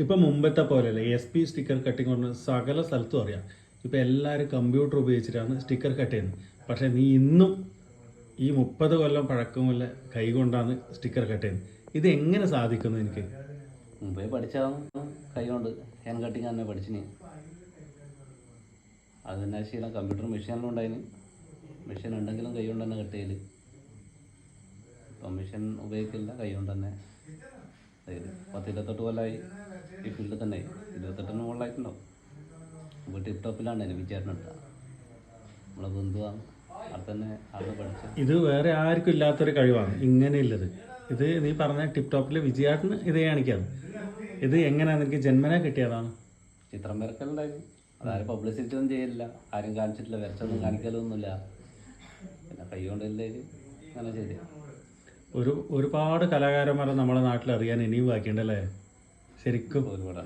ഇപ്പം മുമ്പത്തെ പോലെയല്ല, SP സ്റ്റിക്കർ കട്ടിങ് പറഞ്ഞ സകല സ്ഥലത്തും അറിയാം. ഇപ്പം എല്ലാവരും കമ്പ്യൂട്ടർ ഉപയോഗിച്ചിട്ടാണ് സ്റ്റിക്കർ കട്ട് ചെയ്യുന്നത്. പക്ഷേ നീ ഇന്നും ഈ 30 കൊല്ലം പഴക്കമുള്ള കൈ കൊണ്ടാണ് സ്റ്റിക്കർ കട്ട് ചെയ്യുന്നത്. ഇത് എങ്ങനെ സാധിക്കുന്നു എനിക്ക്? മുമ്പേ പഠിച്ചതാണ് കൈ കൊണ്ട് ഹാൻഡ് കട്ടിങ് തന്നെ പഠിച്ചിന്. അത് തന്നെ ശീലം. കമ്പ്യൂട്ടർ മെഷീനിലും ഉണ്ടായിന്. മെഷീൻ ഉണ്ടെങ്കിലും കൈ കൊണ്ട് തന്നെ കട്ട് ചെയ്യൽ. ഇപ്പം മെഷീൻ ഉപയോഗിക്കില്ല, കൈ കൊണ്ട് തന്നെ ചെയ്യൽ. 10-28 കൊല്ലമായി ഈ ഫീൽഡിൽ തന്നെ. 28 മുകളിലായിട്ടുണ്ടാവും. ഇപ്പോൾ ടിപ്പ് ടോപ്പിലാണ് എനിക്ക് വിചാരണ. നമ്മളെ ബന്ധുവാണ്, അവിടെ തന്നെ അവിടെ പഠിച്ചത്. ഇത് വേറെ ആർക്കും ഇല്ലാത്തൊരു കഴിവാണ് ഇങ്ങനെയുള്ളത്. ഇത് നീ പറഞ്ഞ ടിപ്പ് ടോപ്പിൽ വിജയാട്ടിന് ഇത് കാണിക്കാണ്. ഇത് എങ്ങനെയാണ് എനിക്ക് ജന്മന കിട്ടിയതാണ്? ചിത്രം വരക്കലുണ്ടായിരുന്നു. അതാരും പബ്ലിസിറ്റി ഒന്നും ചെയ്യില്ല, ആരും കാണിച്ചിട്ടില്ല, വരച്ചൊന്നും കാണിക്കലൊന്നുമില്ല. പിന്നെ കൈ കൊണ്ടില്ലേ അങ്ങനെ ചെയ്ത്. ഒരുപാട് കലാകാരന്മാരെ നമ്മുടെ നാട്ടിൽ അറിയാൻ ഇനിയും ബാക്കിയുണ്ടല്ലേ ശരിക്കും? ഒരുപാട്